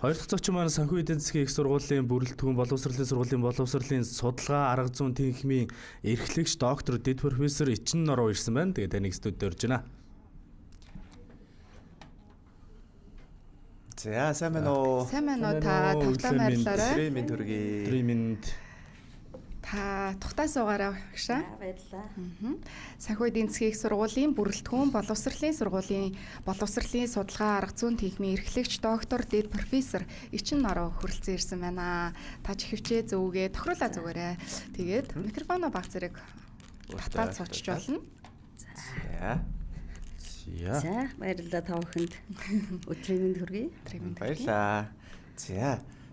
Хоёр дахь зочин маань санхүү эдийн засгийн их сургуулийн бүрэлдэхүүн боловсролын сургуулийн боловсролын судалгаа арга зүйн тэнхимийн эрхлэгч доктор дэд профессор Ичин Нороо ирсэн байна. Тэгээд таныг студид орж байна. За сайн байна уу? Сайн байна уу та тавтаа байрлаарай. Стриминг төргий. Стриминг Та тухтаа суугаараа багшаа. Баярлалаа. Санхүү эдийн засгийн их сургуулийн бүрэлдэхүүн боловсролын сургуулийн боловсролын судалгаа арга зүйн тэнхимийн эрхлэгч доктор дэд профессор Ичин Нороо хүрэлцэн ирсэн байна. Та ч хөвчөө зөвгөө тохируулаа зүгээрээ. Тэгээд микрофоноо баг зэрэг татаад суучих болно. За баярлалаа та бүхэнд. Өдрийн мэнд хүргэе. Баярлалаа.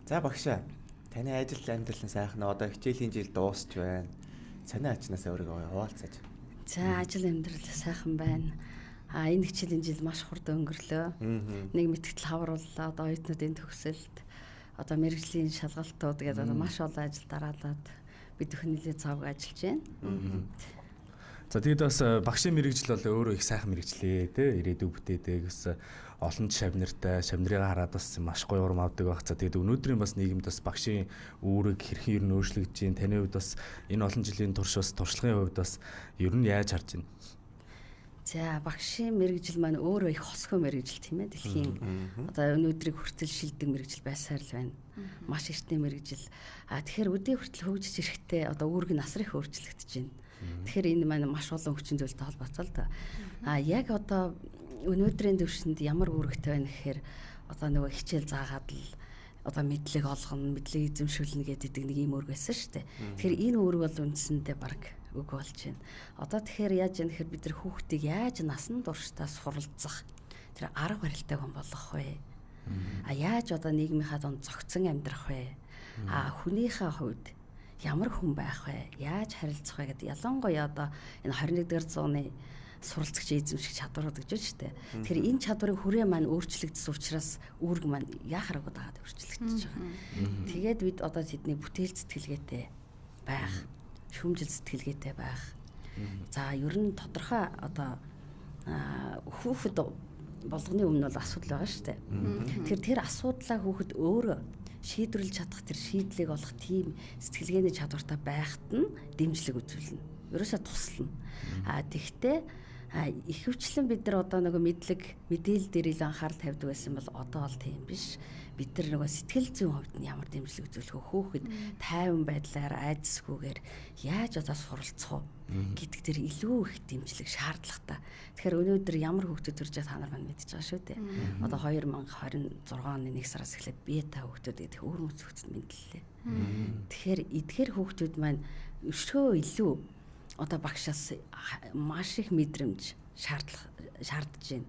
За багшаа. Таны ажил амьдрал нь сайхан одоо хичээлийн жил дуусч байна. Санаа ачнаас өөрийгөө хуваалцаж. За ажил амьдрал сайхан байна. Энэ хичээлийн жил маш хурдан өнгөрлөө. Нэг мэтгэл хаврууллаа. Одоо оюутнуудын төгсөлд одоо мэргэжлийн шалгалтууд гэдэг одоо маш олон ажил дараалаад бид бүхэн нэлээд завг ажиллаж байна. За тэгээд бас багшийн мэрэгжил бол өөрөө их сайхан мэрэгжлээ тий ирээдүй бүтээдэг бас олон шавнартай шавнарыг хараад бас маш гоё урам авдаг байх. За тэгээд өнөөдрийн бас нийгэмд бас багшийн үүрэг хэрхэн ер нь өөрчлөгдөж байна. Таны хувьд бас энэ олон жилийн турш бас туршлагын хувьд бас ер нь яаж харж байна? За багшийн мэргэжил маань өөрөө их хосгоо мэргэжил тийм ээ дэлхийн одоо өнөөдрийг хүртэл шилдэг мэргэжил байсаар л байна. Маш эртний мэргэжил. Тэгэхээр өдөө хүртэл хөгжиж ирэхдээ одоо үүрэг нь асар их өөрчлөгдөж байна. Тэгэхээр энэ маань маш олон хүчин зүйлтэй холбоотой л да. Яг одоо өнөөдрийн төвшөнд ямар үүрэгтэй байна гэхээр одоо нөгөө хичээл заагаад л одоо мэдлэг олгоно, мэдлэг эзэмшүүлнэ гэдэг нэг юм үүрэг байсан шүү дээ. Тэгэхээр энэ үүрэг бол үндсэндээ баг үг болж байна. Одоо тэгэхээр яаж яах гэхээр бид нар хүүхдийг яаж насан туршдаа суралцах тэр арга барилтай хүн болгох вэ? Яаж одоо нийгмийнхаа донд зохицон амьдрах вэ? Хүнийхээ хувьд ямар хүн байх вэ? Яаж харилцах вэ гэдэг ялангуяа одоо энэ 21-р зууны суралцагч эзэмших чадварууд гэж байна шүү дээ. Тэгэхээр энэ чадварын хүрээ маань өөрчлөгдсөн учраас үүрэг маань яхараагүй дагаад өөрчлөгдөж байгаа. Тэгээд бид одоо тэдний бүтээл сэтгэлгээтэй байх, шүмжил сэтгэлгээтэй байх. За ер нь тодорхой одоо хүүхэд болгоны өмнө бол асуудал байгаа шүү дээ. Тэр асуудлаа хүүхэд өөрөө шийдвэрлэж чадах тэр шийдлийг олох тийм сэтгэлгээний чадвартай байхад нь дэмжлэг үзүүлнэ. Ерөөсөө туслана. Тэгвэл ихэвчлэн бид нар одоо нөгөө мэдээлэл дээр л анхаарал тавьдаг байсан бол одоо бол тийм биш. Бид нар нөгөө сэтгэл зүйн хувьд нь ямар дэмжлэг үзүүлэх вэ? Хүүхэд тайван байдлаар айдсгүйгээр яаж одоо суралцах вэ гэдэг дээр илүү их дэмжлэг шаардлагатай. Тэгэхээр өнөөдөр ямар хүүхдүүд төрж байгаа та нар маань мэдчихэж байгаа шүү дээ. Одоо 2026 оны 1 сараас эхлээд бета хүүхдүүд гэдэг өөр мөц хүүхдүүд мэдлэлээ. Тэгэхээр эдгээр хүүхдүүд маань өшөө илүү одоо багшаас маш их мэдрэмж шаардж байна.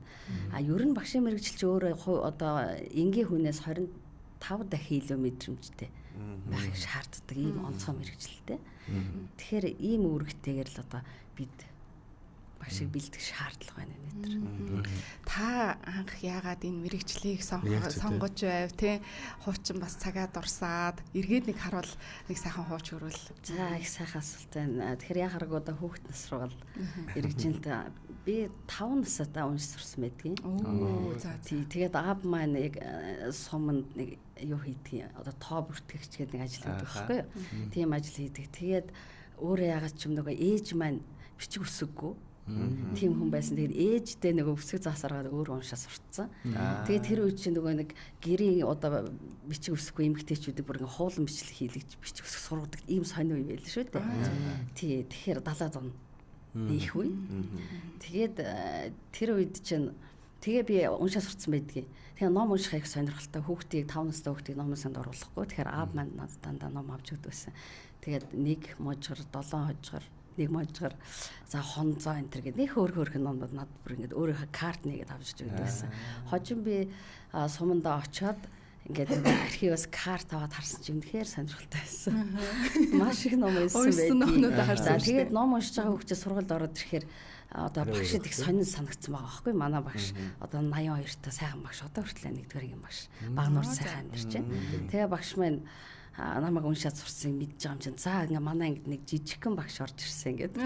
Ер нь багшийн мэргэжилч өөрөө одоо энгийн хүнээс 25 дахин илүү мэдрэмжтэй байхыг шаарддаг ийм онцгой мэргэжилтэй. Тэгэхээр ийм үүрэгтэйгээр л одоо бид багшийг бэлдэх шаардлага байна нэтэр. Та анх яагаад энэ мэрэгчлийг сонгож байв те? Хуучин бас цагаад дурсаад эргээд нэг харуул нэг сайхан хууч өрөөл. За их сайхан асуулт байна. Тэгэхээр яхаг одоо хүүхэд нас руу эргэж ин та би 5 настай уншиж сурсан байдгийн. За тэгээд аав маань яг суманд нэг юу хийдгийг одоо тоо бүртгэгч гэдэг нэг ажил хийдэг байхгүй юу? Тийм ажил хийдэг. Тэгээд өөрөө ягаад ч юм нөгөө ээж маань бичиг үсэггүй тийм хүн байсан. Тэгээд ээжтэй нөгөө өсөг заасараад өөр уншаа сурцсан. Тэгээд тэр үед чинь нөгөө нэг гэрийн одоо бичиг үсэхгүй эмэгтэйчүүдийг бүр ингээ хуулан бичлэг хийлгэж бичиг үсэг сургадаг ийм сонио юм байл шүү дээ. Тий, тэгэхээр 70 зам их үе. Тэгээд тэр үед чинь тэгээ би уншаа сурцсан байдгийг. Тэгээ ном уншихыг сонирхолтой хүүхдийг 5 настай хүүхдийг номын санд оруулахгүй. Тэгэхээр аав маань надад дандаа ном авч өгдөг байсан. Тэгээд 1 мужгар 7 хожгор 1 мужгар за хонцоо энэ төр гэдэг нэг хөөрхөн номнууд надад бүр ингээд өөрийнхөө карт нэгээд авч өгдөг байсан. Хожим би сумандаа очиод ингээд архиваас карт аваад харсан чинь үнэхээр сонирхолтой байсан. Маш их ном байсан байдаг. Тэгээд ном уншиж байгаа хүүхдээ сургуульд ороод ирэхээр одоо багшид их сонин санагдсан байгаа байхгүй манай багш одоо 82 та сайхан багш одоо хүртэл нэгдүгээр ангийн багш баг нуур сайхан амьдарч байна. Тэгээ багш маань намайг уншаад сурсан мэдж байгаа юм чинь. За ингээ манай ангид нэг жижигхэн багш орж ирсэн ингээд.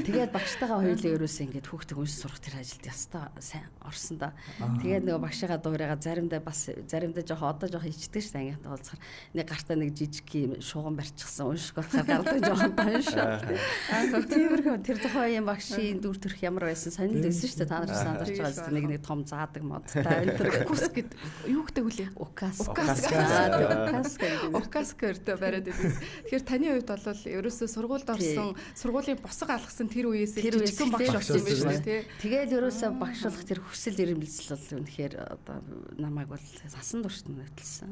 Тэгээд багштайгаа хоёулаа ерөөсөө ингээд хүүхдээ уншиж сурах тэр ажилд ястаа сайн орсон да. Тэгээд нөгөө багшигаа дуурайгаа заримдаа жоох одоо жоох ичдэг ш ангийнхаа уулзахаар нэг гартаа нэг жижиг юм шууган барьчихсан унших болохоор гардаг жоохон тань ш. Тиймэрхүү тэр тухайн багшийн дүр төрх ямар байсан сонирхол байсан шүү дээ. Та нар сандарч байгаа зү нэг том заадаг модтай энэ төр курс гэдэг юу гэдэг үлээ? Укаска өртөө бариад байсан. Тэгэхээр таны хувьд бол ерөөсөө сургуульд орсон, сургуулийн босго алгасан тэр үеэс жижигхэн багш болсон юм байна шүү дээ. Тэгээд ерөөсөө багш болох тэр хүсэл эрмэлзэл бол үнэхээр одоо намайг бол насан туршид нөтөлсөн.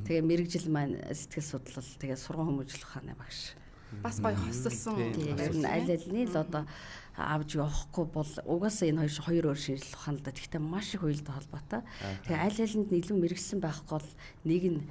Тэгээ мэрэгжил маань сэтгэл судлал тэгээ сургууль хүмүүжлэх ухааны багш. Бас гоё хосолсон. Тэр нь аль алины л одоо авч явахгүй бол угаасаа энэ хоёр өөр шинжлэх ухаан л да. Гэхдээ маш их уялдаа холбоотой. Тэгээ аль алинд илүү мэрэгсэн байхгүй бол нэг нь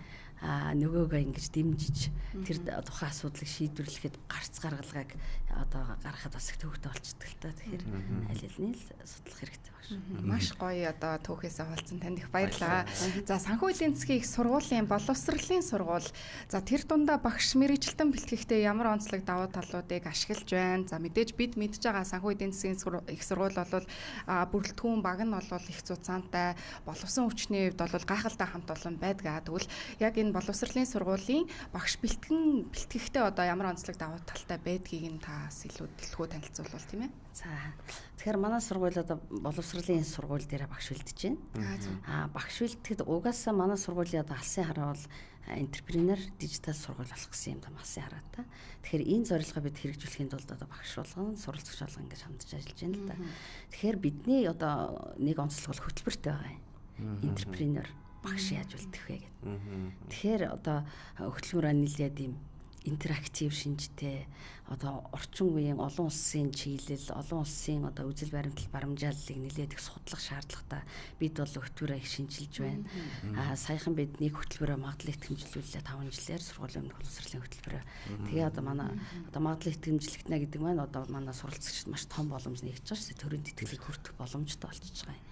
нөгөөгөө ингэж дэмжиж тэр тухайн асуудлыг шийдвэрлэхэд гарц гаргалгааг одоо гаргахад бас их төвөгтэй болчихдог л та. Тэгэхээр аль алины л судлах хэрэгтэй багш. Маш гоё одоо түүхээсээ хуваалцсан танд их баярлалаа. За санхүү эдийн засгийн их сургуулийн боловсролын сургууль. За тэр дундаа багш мэрэгжилтэн бэлтгэхдээ ямар онцлог давуу талуудыг ашиглаж байна. За мэдээж бид мэдж байгаа санхүү эдийн засгийн их сургууль бол бүрэлдэхүүн баг нь бол их цуцаантай, боловсон хүчний хувьд бол гайхалтай хамт олон байдаг. Тэгвэл яг энэ боловсролын сургуулийн багш бэлтгэхдээ одоо ямар онцлог давуу талтай байдгийг нь та илүү дэлгүү танилцуулбал тийм ээ. За тэгэхээр манай сургууль одоо боловсролын сургууль дээр багш бэлдэж байна. Багш бэлтгэхэд угаасаа манай сургуулийн одоо алсын хараа бол энтерпренер дижитал сургууль болох гэсэн юм да алсын хараа та. Тэгэхээр энэ зорилгоо бид хэрэгжүүлэхийн тулд одоо багш болгон, суралцагч болгон ингэж хамтарч ажиллаж байна л да. Тэгэхээр бидний одоо нэг онцлог бол хөтөлбөртэй байгаа юм. Энтерпренер багш яаж бэлдэх вэ гэдэг. Тэгэхээр одоо хөтөлбөрөөр нэлээд юм интерактив шинжтэй одоо орчин үеийн олон улсын чиглэл, олон улсын одоо үзэл баримтлал барамжааллыг нэлээд их судлах шаардлагатай бид бол хөтөлбөрөө их шинжилж байна. Саяхан бид нэг хөтөлбөрөө магадлал итгэмжлүүлээ 5 жилээр сургуулийн өмнөх боловсролын хөтөлбөрөө. Тэгээ одоо манай одоо магадлал итгэмжлэгтнэ гэдэг маань одоо манай суралцагчид маш том боломж нэгж байгаа шүү дээ. Төрийн тэтгэлийг хүртэх боломжтой болчихж байгаа юм.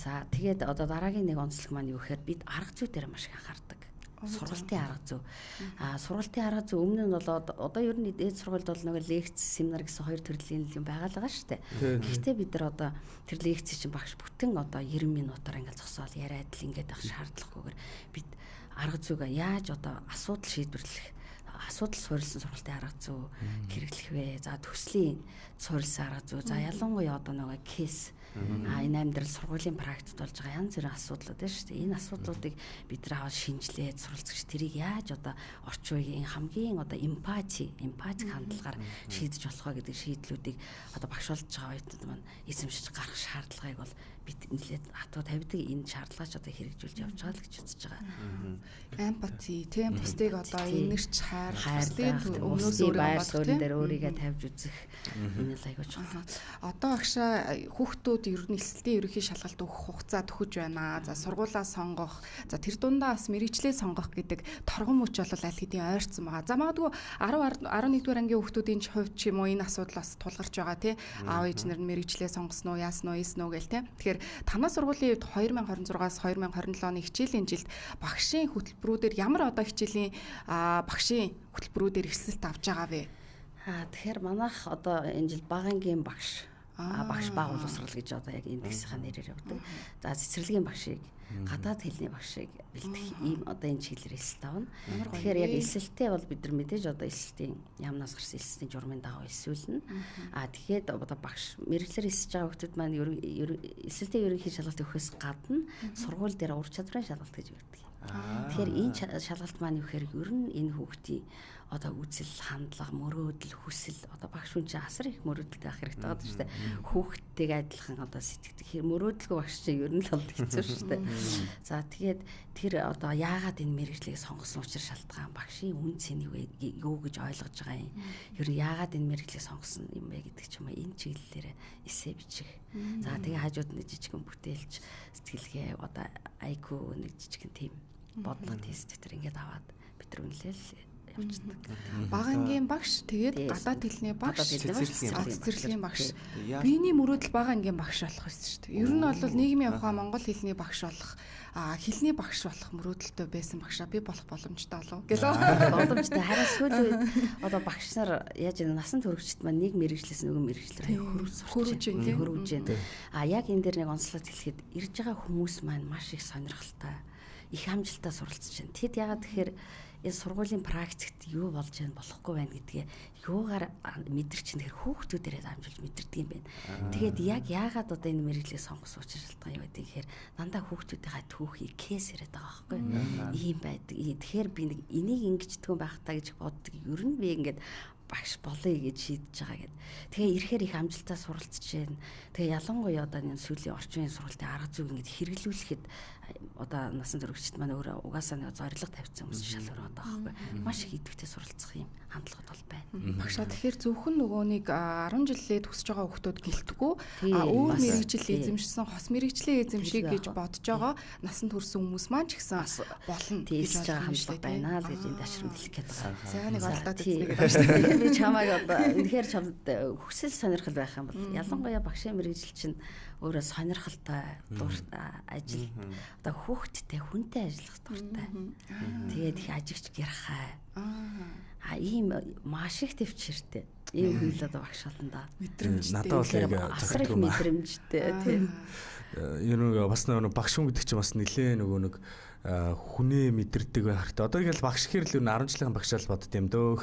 За тэгээд одоо дараагийн нэг онцлог маань юу гэхээр бид арга зүй дээр маш их анхаардаг. Сургалтын арга зүй. Сургалтын арга зүй өмнө нь бол одоо ер нь дээд сургуульд бол нэг лекц, семинар гэсэн хоёр төрлийн юм байгаа шүү дээ. Гэхдээ бид нар одоо тэр лекцийн чинь багш бүтэн одоо 90 минутаар ингээд зогсоол яриад л ингээд авах шаардлагагүйгээр бид арга зүйгээ яаж одоо асуудал шийдвэрлэх, асуудал суурилсан сургалтын арга зүй хэрэглэх вэ? За төслийн суурилсан арга зүй. За ялангуяа одоо нэг кейс энэ амьдрал сургуулийн практикт болж байгаа янз бүрийн асуудлууд байна шүү дээ. Энэ асуудлуудыг бид нар аваад шинжилээд суралцагч тэрийг яаж одоо орчин үеийн хамгийн одоо эмпатик хандлагаар шийдэж болох вэ гэдэг шийдлүүдийг одоо багш болж байгаа оюутнууд маань эзэмшиж гаргах шаардлагыг бол бид нэлээд хатуу тавьдаг энэ шаардлагаач одоо хэрэгжүүлж явж байгаа л гэж үзэж байгаа. Эмпати тийм бусдыг одоо инэрч хайрлах, өмнөөсөө байр суурин дээр өөрийгөө тавьж үзэх энэ л аягүй чухал. Одоо агшаа хүүхдүүд ер нь эсэлтийн ерөнхий шалгалт өгөх хугацаа төхөж байна. За сургуулаа сонгох, за тэр дундаа бас мэрэгчлээ сонгох гэдэг торгон мөч бол аль хэдийн ойрцсон байгаа. За магадгүй 11-р ангийн хүүхдүүдийн хувьд ч юм уу энэ асуудал бас тулгарч байгаа тий. Аав ээж нар нь мэрэгчлээ сонгосон уу, яасан уу, ийсэн үү гэл тий. Тэгэхээр танаа сургуулийн хувьд 2026-аас 2027 оны хичээлийн жилд багшийн хөтөлбөрүүдээр ямар одоо хичээлийн багшийн хөтөлбөрүүдээр эсэлт авч байгаа вэ? Тэгэхээр манайх одоо энэ жил багангийн багш багш баг боловсрал гэж одоо яг энэ тгсийнхаа нэрээр явдаг. За цэцэрлэгийн багшийг, гадаад хэлний багшийг бэлтгэх ийм одоо энэ чиглэлээр эсэлт авна. Тэгэхээр яг эсэлтээ бол бид нар мэдээж одоо эсэлтийн яамнаас гарсан эсэлтийн журмын дагуу эсвэлнэ. Тэгээд одоо багш мэрэгчлэр эсэж байгаа хүмүүс маань эсэлтийн ерөнхий шалгалт өгөхөөс гадна сургууль дээр ур чадварын шалгалт гэж өгдөг. Тэгэхээр энэ шалгалт маань юу гэхээр ер нь энэ хүүхдийн одоо үзэл, хандлага, мөрөөдөл, хүсэл одоо багш хүн чинь асар их мөрөөдөлтэй байх хэрэгтэй байдаг шүү дээ. Хүүхдтэйг адилхан одоо сэтгэдэг. Мөрөөдөлгүй багш чинь ер нь л хэцүү шүү дээ. За тэгээд тэр одоо яагаад энэ мэрэгжлийг сонгосон учраас шалтгаан багшийн үн цэнийг юу гэж ойлгож байгаа юм. Ер нь яагаад энэ мэрэгжлийг сонгосон юм бэ гэдэг ч юм уу энэ чиглэлээр эссе бичих. За тэгээд хажууд нь жижигхэн бүтээлч сэтгэлгээ одоо айку нэг жижигхэн тим бодлого тест дээр ингээд аваад бид нар үнэлэл явчихдаг. Бага ангийн багш, тэгээд гадаад хэлний багш, цэцэрлэгийн багш. Биений мөрөөдөл бага ангийн багш болох байсан шүү дээ. Ер нь бол нийгмийн ухаан монгол хэлний багш болох, хэлний багш болох мөрөөдөлтөй байсан багшаа би болох боломжтой болов гэлээ. Боломжтой. Харин сүүлийн үед одоо багш нар яаж энэ насан туршид маань нэг мэрэгчлээс нөгөө мэрэгчлэр хөрвж байна. Яг энэ дээр нэг онцлог хэлэхэд ирж байгаа хүмүүс маань маш их сонирхолтой, их амжилтаа суралцж байна. Тэд ягаад тэгэхээр энэ сургуулийн практикт юу болж байна болохгүй байна гэдгээ юугаар мэдэрч чинь тэр хүүхдүүдээрээ амжилт мэдэрдэг юм байна. Тэгээд яг яагаад одоо энэ мэрэгжлийг сонгох учир шалтгаан юу гэдэг гэхээр дандаа хүүхдүүдийнхаа түүхийг кейс яриад байгаа байхгүй. Ийм байдаг. Тэгэхээр би нэг энийг ингэждэггүй байх таа гэж боддог. Ер нь би ингээд багш болъё гэж шийдэж байгаа гэд. Тэгээ ирэхээр их амжилтаа суралцж байна. Тэгээ ялангуяа одоо энэ сүүлийн орчин үеийн сургалтын арга зүйг ингэж хэрэглүүлэхэд одоо насан туршид маань өөрөө угаасаа нэг зорилго тавьсан хүмүүс шал өрөөд байгаа байхгүй. Маш их идэвхтэй суралцах юм хандлагууд бол байна. Багшаа тэгэхээр зөвхөн нөгөө нэг 10 жилээ төгсөж байгаа хүүхдүүд гэлтгүү өөр мэрэгжил эзэмшсэн хос мэрэгжлийн эзэмшиг гэж бодож байгаа насан турш хүмүүс маань ч гэсэн болно гэж байгаа хандлага байна л гэж энэ дашрам хэлэх гээд байгаа. За нэг алдаад үздэг. Би чамайг одоо үнэхээр чамд хүсэл сонирхол байх юм бол ялангуяа багшийн мэрэгжил чинь өөрөө сонирхолтой ажил одоо хүүхдтэй хүнтэй ажиллах дуртай. Тэгээд их ажигч гэрхай. Ийм маш их төвчээртэй. Ийм хөл одоо багш болондоо мэдрэмжтэй. Надад бол яг асар их мэдрэмжтэй тийм. Ер нь бас нэг багш хүн гэдэг чинь бас нэлээ нөгөө нэг хүнээ мэдэрдэг байх хэрэгтэй. Одоо ингээл багш гэхэр л 10 жилийн багшаал бодд юм дөө.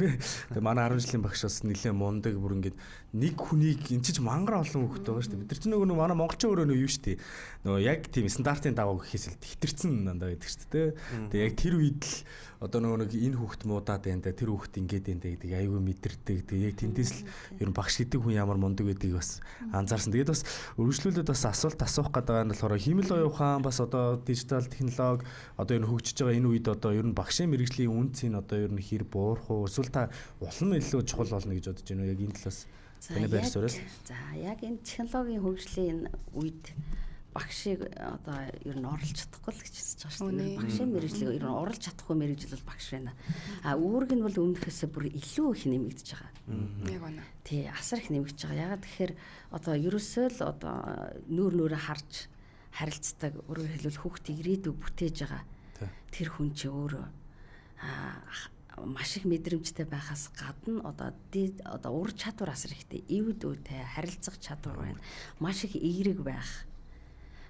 Тэгээ манай 10 жилийн багш бас нэлээ мундаг бүр ингээд нэг хүнийг энэ ч мангар олон хүүхэд байгаа шүү дээ. Бид нар ч нөгөө манай монголчин өөрөө юу шүү дээ. Нөгөө яг тийм стандартын дагуу гэхээс л хитэрсэн дандаа байдаг шүү дээ. Тэгээ яг тэр үед л одоо нөгөө нэг энэ хүүхэд муудаад байна да тэр хүүхэд ингээд байна да гэдэг аюу мэдэрдэг. Тэгээ яг тэндээс л ер нь багш гэдэг хүн ямар мундаг гэдгийг бас анзаарсан. Тэгээд бас өргөжлүүлээд бас асуулт асуух гэдэг нь болохоор химэл оюун ухаан бас одоо дижитал технологи одоо энэ хөгжиж байгаа энэ үед одоо ер нь багшийн мэрэгжлийн үнцийг одоо ер нь хэр буурах уу эсвэл та улам илүү чухал болно гэж бодож байна уу яг энэ талаас таны байр суурьас. За яг энэ технологийн хөгжлийн үед багшийг одоо ер нь оруулж чадахгүй л гэж хэлж байгаа шүү дээ. Багшийн мэрэгжлийг ер нь оруулж чадахгүй мэрэгжил бол багш байна. Үүрэг нь бол өмнөхөөсөө бүр илүү их нэмэгдэж байгаа. Яг байна. Тий, асар их нэмэгдэж байгаа. Ягаад тэгэхээр одоо ерөөсөө л одоо нүүрээ харж харилцдаг өөрөөр хэлбэл хүүхдийг ирээдүйг бүтээж байгаа. Тэр хүн чи өөрөө маш их мэдрэмжтэй байхаас гадна одоо ур чадвар асар ихтэй, ивд үүтэй харилцах чадвар байна. Маш их эерэг байх.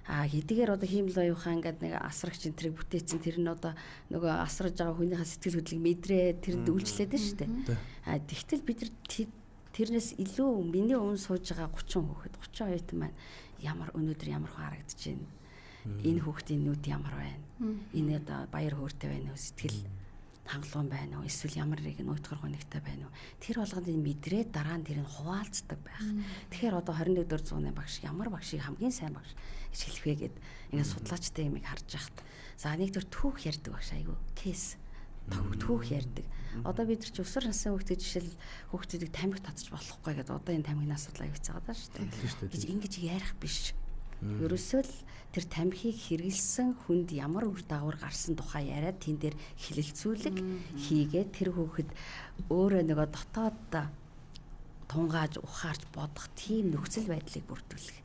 Хэдийгээр одоо хиймэл оюухан ингээд нэг асрагч энтрийг бүтээсэн тэр нь одоо нөгөө асраж байгаа хүнийхээ сэтгэл хөдлөлийг мэдрээ тэрэнд үйлчлээд шүү дээ. Тэгтэл бид нар тэрнээс илүү миний өмнө сууж байгаа 30 хүүхэд 30 оюутан маань өнөөдөр ямар харагдаж байна. Энэ хүүхдийн нүд ямар байна. Энэ одоо баяр хөөртэй байна уу, сэтгэл хангалуун байна уу, эсвэл ямар нэг нуйтгар хоногтой байна уу. Тэр болгоныг мэдрээд дараа нь тэрийг хуваалцдаг байх. Тэгэхээр одоо 21-р зууны багш ямар багшийг хамгийн сайн багш гэж хэлэх вэ гэд ингээд судлаачтай юмыг харж яхад. За нэгдүгээр түүх ярьдаг багш айгу кейс түүх ярьдаг. Одоо бид нар ч өсвөр насны хүүхдүүд жишээл хүүхдүүдийг тамхи татчих болохгүй гэдэг одоо энэ тамхины асуудал аяг цаагаад байна шүү дээ. Гэж ингэж ярих биш. Ерөөсөө л тэр тамхиг хэрэгэлсэн хүнд ямар үр дагавар гарсан тухай яриад тэн дээр хилэлцүүлэг хийгээд тэр хүүхэд өөрөө нөгөө дотоод тунгааж ухаарч бодох тийм нөхцөл байдлыг бүрдүүлэх.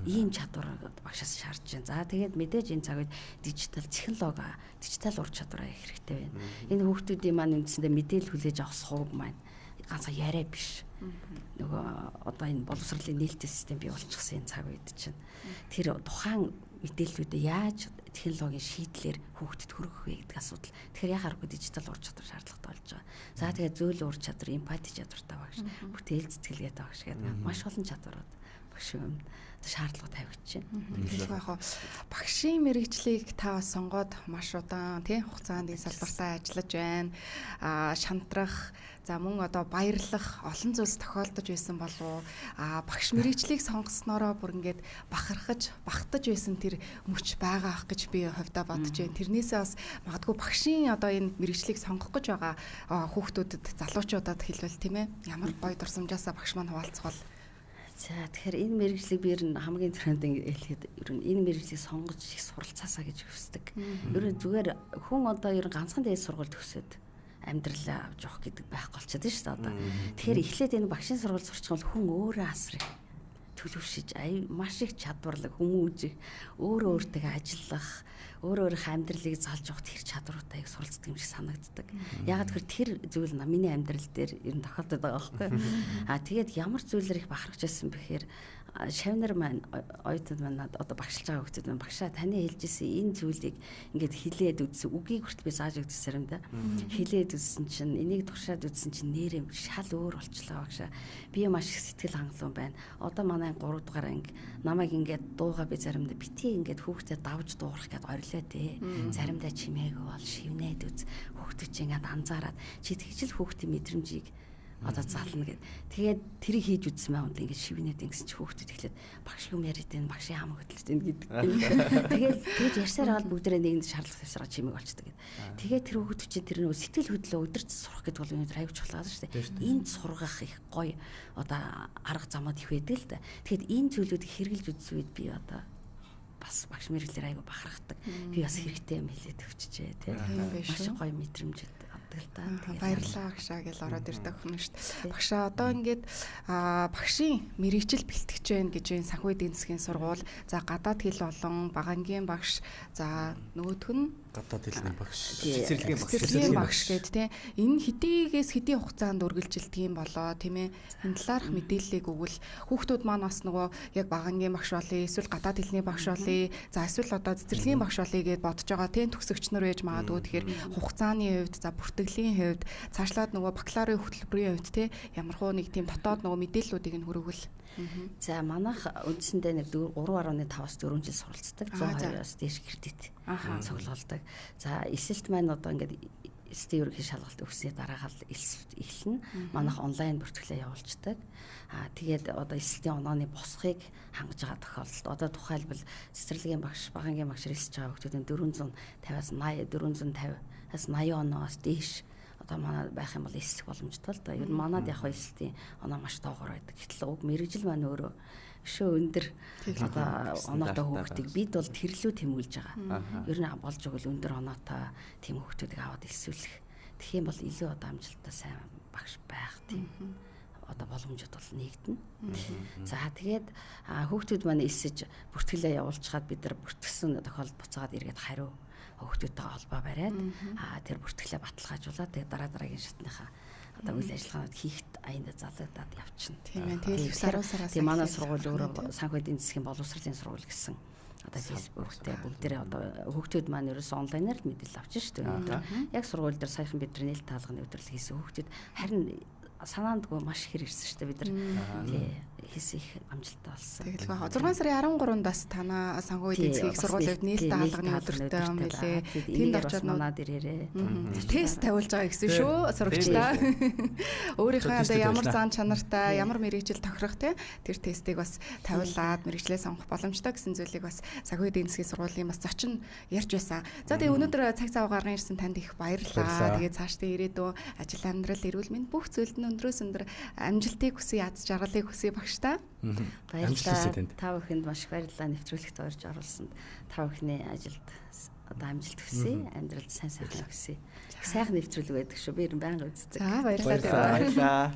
Ийм чадвар багшаас шаардж байна. За тэгээд мэдээж энэ цаг үед дижитал технологи, дижитал ур чадвараа их хэрэгтэй байна. Энэ хүүхдүүдийн маань үндсэндээ мэдээлэл хүлээж авах сувг маань ганцхан яриа биш. Нөгөө одоо энэ боловсролын нээлттэй систем бий болчихсон энэ цаг үед чинь тэр тухайн мэдээллүүдээ яаж технологийн шийдлэр хүүхдэд хүргэх вэ гэдэг асуудал. Тэгэхээр яхааргүй дижитал ур чадвар шаардлагатай болж байгаа. За тэгээд зөөлөн ур чадвар, эмпати чадвартай багш, бүтээл цэцгэлгээтэй багш гэдэг маш олон чадварууд багш юм шаардлага тавьж байна. Тэгэхээр яг багшийн мэрэгжлийг та сонгоод маш удаан тийм хугацаанд энэ салбартаа ажиллаж байна. Шантрах, за мөн одоо баярлах олон зүйлс тохиолдож байсан болов уу? Багш мэрэгжлийг сонгосноороо бүр ингээд бахархаж, багтаж байсан тэр мөч байгаа ах гэж би хувьдаа бодож байна. Тэрнээсээ бас магадгүй багшийн одоо энэ мэрэгжлийг сонгох гэж байгаа хүүхдүүдэд, залуучуудад хэлвэл тийм ээ. Ямар гоё дурсамжаасаа багш маань хуваалцах бол. За тэгэхээр энэ мэрэгжлийг би ер нь хамгийн түрүүнд хэлэхэд ер нь энэ мэрэгжлийг сонгож их суралцаасаа гэж хүсдэг. Ер нь зүгээр хүн одоо ер нь ганцхан дээд сургууль төгсөөд амьдрал авч явах гэдэг байхгүй болчиход шүү дээ одоо. Тэгэхээр эхлээд энэ багшийн сургууль сурчих бол хүн өөрөө асрах төлөвшиж маш их чадварлаг хүмүүжих өөрөө өөртөө ажиллах өөрийнхөө амьдралыг залж явах тэр чадваруудаа их суралцдаг юм шиг санагддаг. Яг тэр зүйл миний амьдрал дээр ер нь тохиолдод байгаа байхгүй. Тэгээд ямар зүйлээр их бахархаж байсан бэхээр шавнар маань оюутнууд маань одоо багшилж байгаа хүмүүс маань багшаа таны хэлжсэн энэ зүйлийг ингээд хилээд үзсэн үгийг хүртэл би зааж өгсөн юм да. Хилээд үзсэн чинь энийг туршаад үзсэн чинь нэрээ шал өөр болчлаа багшаа. Би маш их сэтгэл хангалуун байна. Одоо манай 3 дугаар анги намайг ингээд дууга би заримдаа бити ингээд хүүхдэд давж дуурах гэд орилоо дээ. Заримдаа чимээгүй бол шивнээд үз. Хүүхдүүд чинь ингээд анзаараад чи тэгжил хүүхдийн мэдрэмжийг одоо зална гэд. Тэгээд тэрийг хийж үзсэн маа ингээд шивнээд ингэсэн чи хүүхдүүд эхлээд багш юм яриад энэ багшийн хам хөдөлт энэ гэдэг. Тэгээд ярьсаар аваад бүгдээрээ нэгэнд шаардлага тавьсараа чимээг болчдөг гэд. Тэгээд тэр хүүхдүүд чинь тэр нөө сэтгэл хөдлөө өдөрт сурах гэдэг бол өнөөдөр аюулч болгоод шүү дээ. Энд сургах их гоё одоо арга замууд их байдаг л да. Тэгэхээр энэ зүйлүүдийг хэрэгжилж үзсэн үед би одоо бас багш мэрэглэр айгу бахархдаг. Би бас хэрэгтэй юм хэлээд өвчжээ тий. Маш гоё мэдрэмж авдаг л да. Баярлалаа багшаа гэж ороод ирдэг хүн шүү дээ. Багшаа одоо ингээд багшийн мэрэгжил бэлтгэж байна гэж энэ санхүү эдийн засгийн сургууль, за гадаад хэл болон багангийн багш, за нөгөөх нь гадаад хэлний багш, цэцэрлэгийн багш гэдэг тийм энэ хэдийгээс хэдийн хугацаанд үргэлжилдэг юм болоо тийм ээ энэ талаарх мэдээллийг өгвөл хүүхдүүд маань бас нөгөө яг багангийн багш болъё эсвэл гадаад хэлний багш болъё за эсвэл одоо цэцэрлэгийн багш болъё гэж бодож байгаа тийм төгсөгчнөр байж магадгүй тэгэхээр хугацааны хувьд за бүртгэлийн хувьд цаашлаад нөгөө бакалаврын хөтөлбөрийн хувьд тийм ямар хөө нэг тийм дотоод нөгөө мэдээллүүдийг нь хүргвэл за манайх үндсэндээ нэг 3.5-аас 4 жил суралцдаг 120-оос дээш кредит цуглуулдаг. За эсэлт маань одоо ингээд эсэлтийн ерөнхий шалгалт өгсөний дараагаар эхэлнэ. Манайх онлайн бүртгэлээ явуулцдаг. Тэгээд одоо эсэлтийн онооны босхийг хангаж байгаа тохиолдолд одоо тухайлбал цэцэрлэгийн багш, багангийн багш хэлж байгаа хүмүүсийн 450-аас 80, 450-аас 80 оноос дээш одоо манай байх юм бол эсэлх боломжтой л да. Ер нь манад яг эсэлтийн оноо маш доогоор байдаг. Гэтэл уг мэрэгжил маань өөрөө өшөө өндөр одоо оноотой хүүхдийг бид бол тэрлүү тэмүүлж байгаа. Ер нь болж өгөл өндөр оноотой тийм хүүхдүүдийг аваад элсүүлэх. Тэгэх юм бол илүү одоо амжилттай сайн багш байх тийм одоо боломжууд бол нэгдэнэ. За тэгээд хүүхдүүд маань элсэж бүртгэлээ явуулчихад бид нар бүртгэсэн тохиолдолд буцаад эргээд хариу хүүхдүүдтэй холбоо бариад тэр бүртгэлээ баталгаажуулаад тэгээд дараагийн шатныхаа одоо үйл ажиллагаанууд хийхэд аянд залгадаад явчихна. Тийм ээ. Тэгээд сараас тийм манай сургууль өөрөө санхүү эдийн засгийн боловсролын сургууль гэсэн одоо фэйсбүүктэй бүгдээрээ одоо хүүхдүүд маань ерөөсөө онлайнаар л мэдээлэл авчих шүү дээ. Яг сургууль дээр саяхан бидний нээлт таалганы өдрөл хийсэн хүүхдүүд харин санаандгүй маш их ирсэн шүү дээ бид нар тий хийсэн их амжилттай болсон. Тэгэл 6 сарын 13-аас танаа санхүү эдийн засгийн сургуулиуд нээлт таалганы өдөртэй юм билээ. Тэнд очиод манад ирээрээ. Тест тавиулж байгаа гэсэн шүү сурагчдаа. Өөрийнхөө одоо ямар зан чанартай, ямар мэрэгжил тохирох тий тэр тестийг бас тавиулаад мэрэгчлээ сонгох боломжтой гэсэн зүйлийг бас санхүү эдийн засгийн сургуулийн бас зочин ярьж байсан. За тэгээ өнөөдөр цаг цав гарган ирсэн танд их баярлалаа. Тэгээ цаашдаа ирээдүйн ажил амьдрал эрүүл мэнд бүх зүйлд нь өндрөөс өндөр амжилтыг хүсье, яз жаргалыг хүсье багштай. Баярлалаа. Та бүхэнд маш их баярлалаа нэвтрүүлэгт орж оруулсанд. Та бүхний ажилд одоо амжилт хүсье, амьдралд сайн сайхан хүсье. Сайхан нэвтрүүлэг байдаг шүү. Би ер нь байнга үздэг. За баярлалаа.